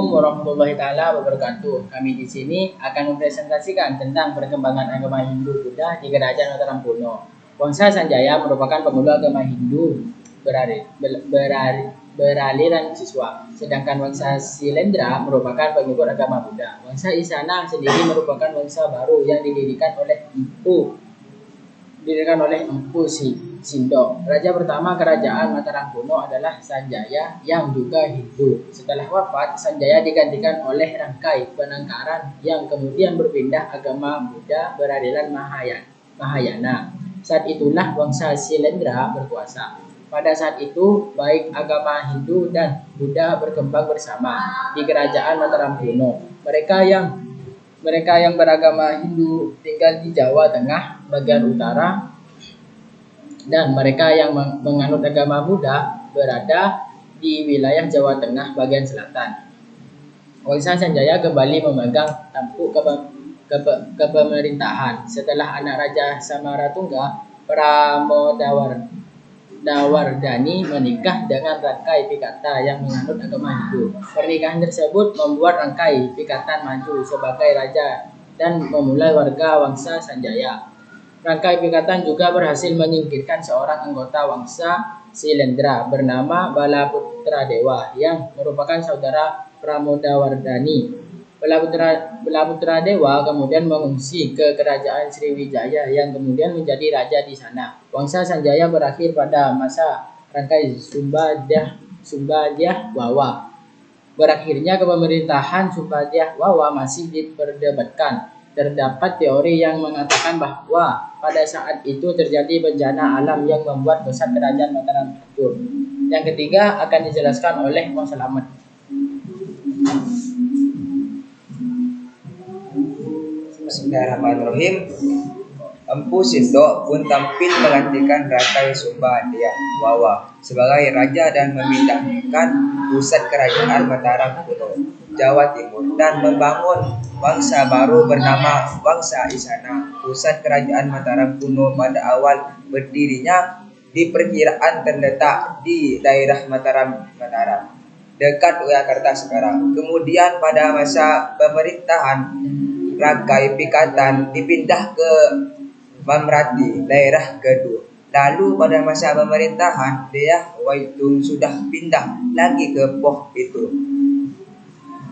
warahmatullahi taala wabarakatuh. Kami di sini akan mempresentasikan tentang perkembangan agama Hindu Buddha di Kerajaan Mataram kuno. Wangsa Sanjaya merupakan pemeluk agama Hindu beraliran siswa, sedangkan Wangsa Silendra merupakan pengikut agama Buddha. Wangsa Isana sendiri merupakan wangsa baru yang didirikan oleh Empu Sindok. Raja pertama Kerajaan Mataram kuno adalah Sanjaya yang juga Hindu. Setelah wafat, Sanjaya digantikan oleh Rangkai Penangkaran yang kemudian berpindah agama Buddha beraliran Mahayana. Saat itulah Wangsa Silendra berkuasa. Pada saat itu, baik agama Hindu dan Buddha berkembang bersama di Kerajaan Mataram kuno. Mereka yang beragama Hindu tinggal di Jawa Tengah bagian utara, dan mereka yang menganut agama Buddha berada di wilayah Jawa Tengah bagian selatan. Wangsa Sanjaya kembali memegang tampuk kepemerintahan setelah anak Raja Samaratungga Pramodawardhani menikah dengan Rangkai Pikata yang menganut agama Hindu. Pernikahan tersebut membuat Rangkai Pikatan maju sebagai raja dan memulai warga Wangsa Sanjaya. Rangkai Pikatan juga berhasil menyingkirkan seorang anggota Wangsa Silendra bernama Balaputradewa yang merupakan saudara Pramodawardhani. Balaputradewa kemudian mengungsi ke Kerajaan Sriwijaya yang kemudian menjadi raja di sana. Wangsa Sanjaya berakhir pada masa Rangkai Sumbadhyah Wawa. Berakhirnya kepemerintahan Sumbadhyah Wawa masih diperdebatkan. Terdapat teori yang mengatakan bahwa pada saat itu terjadi bencana alam yang membuat pusat kerajaan Mataram hancur. Yang ketiga akan dijelaskan oleh Mo Slamet. Bismillahirrahmanirrahim. Empu Sindok pun tampil menggantikan Rangkai Sumbadhyah Wawa sebagai raja dan memindahkan pusat kerajaan Mataram kuno, Jawa Timur, dan membangun wangsa baru bernama Wangsa Isana. Pusat kerajaan Mataram kuno pada awal berdirinya diperkiraan terletak di daerah Mataram, dekat Yogyakarta sekarang. Kemudian pada masa pemerintahan Rangkai Pikatan dipindah ke Mamrati, daerah Kedu. Lalu pada masa pemerintahan Dyah Waitung sudah pindah lagi ke Poh itu,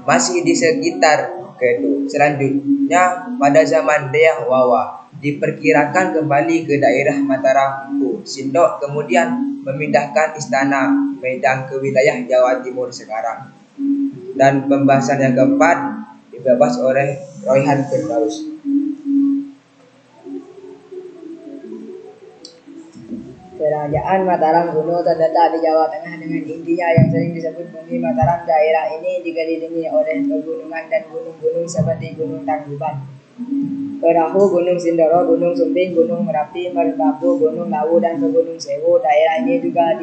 masih di sekitar Kedu. Selanjutnya pada zaman Dyah Wawa diperkirakan kembali ke daerah Mataram. Empu Sindok kemudian memindahkan istana Medang ke wilayah Jawa Timur sekarang. Dan pembahasan yang keempat dibahas oleh Royhan Firdaus. Kerajaan Mataram kuno terletak di Jawa Tengah dengan intinya yang sering disebut bumi Mataram. Daerah ini dikelilingi oleh pegunungan dan gunung-gunung seperti Gunung Tangkuban, Perahu, Gunung Sindoro, Gunung Sumbing, Gunung Merapi, Merbabu, Gunung Lawu, dan Gunung Sewu. Daerah ini juga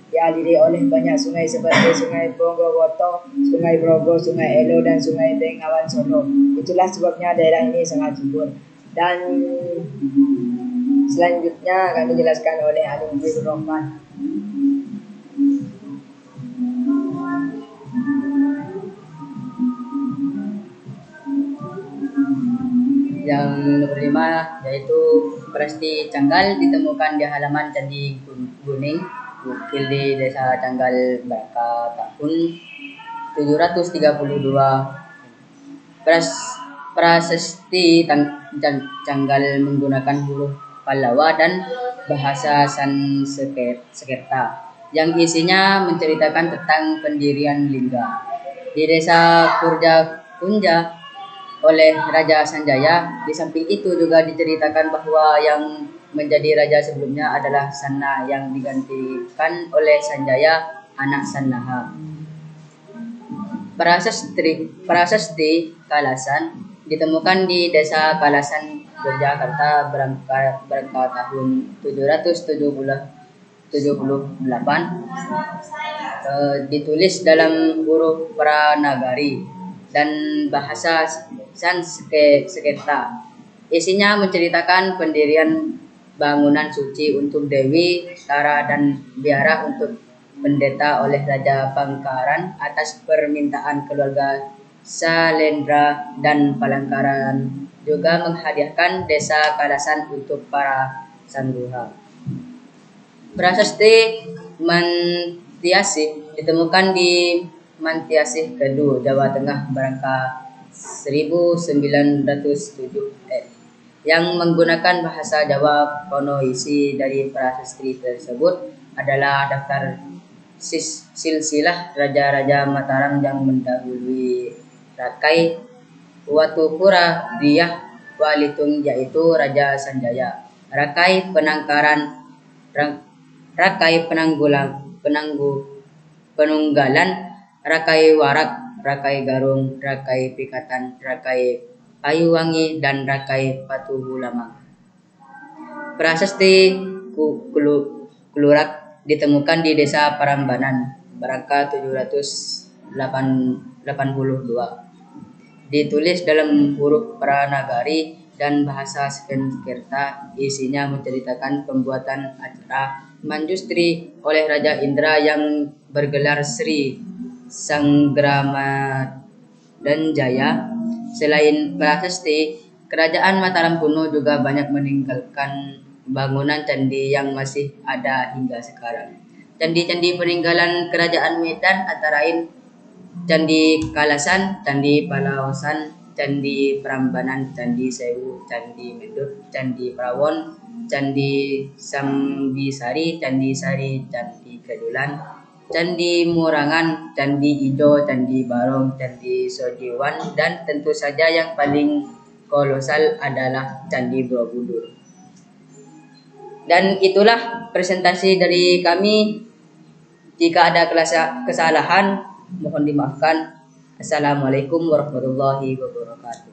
dialiri oleh banyak sungai seperti Sungai Bonggowoto, Sungai Brogo, Sungai Elo, dan Sungai Bengawan Solo. Itulah sebabnya daerah ini sangat subur. Dan selanjutnya akan dijelaskan oleh Ali Muhammad Rahman. Yang nomor 5 yaitu Presti Canggal ditemukan di halaman Candi Guning, Bukil di Desa Canggal Braka tahun 732. Prasasti Canggal menggunakan huruf Pallawa dan bahasa Sanskerta yang isinya menceritakan tentang pendirian lingga di Desa Kunja oleh Raja Sanjaya. Di samping itu juga diceritakan bahwa yang menjadi raja sebelumnya adalah Sanna yang digantikan oleh Sanjaya anak Sannaha. Prasasti Kalasan ditemukan di Desa Kalasan, Yogyakarta berangkat tahun 778. Ditulis dalam huruf Pranagari dan bahasa Sanskerta. Isinya menceritakan pendirian bangunan suci untuk Dewi Tara dan biara untuk pendeta oleh Raja Bangkaran atas permintaan keluarga Salendra dan Palangkaran juga menghadiahkan desa Kalasan untuk para sangguha. Prasasti Mantiasih ditemukan di Mantiasih Kedu, Jawa Tengah Barangka 1907 yang menggunakan bahasa Jawa kuno. Isi dari prasasti tersebut adalah daftar silsilah raja-raja Mataram yang mendahului Rakai Watukura Diyah Walitung, yaitu Raja Sanjaya, Rakai Penangkaran, Rakai Penunggalan, Rakai Warak, Rakai Garung, Rakai Pikatan, Rakai Payuwangi, dan Rakai Patuhulamang. Prasasti Klurak ditemukan di desa Parambanan, Barangka 782. Ditulis dalam huruf Pranagari dan bahasa Sanskerta. Isinya menceritakan pembuatan acara Manjustri oleh Raja Indra yang bergelar Sri Sanggramadanjaya. Selain prasasti, kerajaan Mataram kuno juga banyak meninggalkan bangunan candi yang masih ada hingga sekarang. Candi-candi peninggalan kerajaan Medan antara lain Candi Kalasan, Candi Palawasan, Candi Prambanan, Candi Sewu, Candi Medut, Candi Prawon, Candi Sambisari, Candi Sari, Candi Kedulan, Candi Murangan, Candi Ijo, Candi Barong, Candi Sojiwan, dan tentu saja yang paling kolosal adalah Candi Borobudur. Dan itulah presentasi dari kami. Jika ada kesalahan, mohon dimaafkan. Assalamualaikum warahmatullahi wabarakatuh.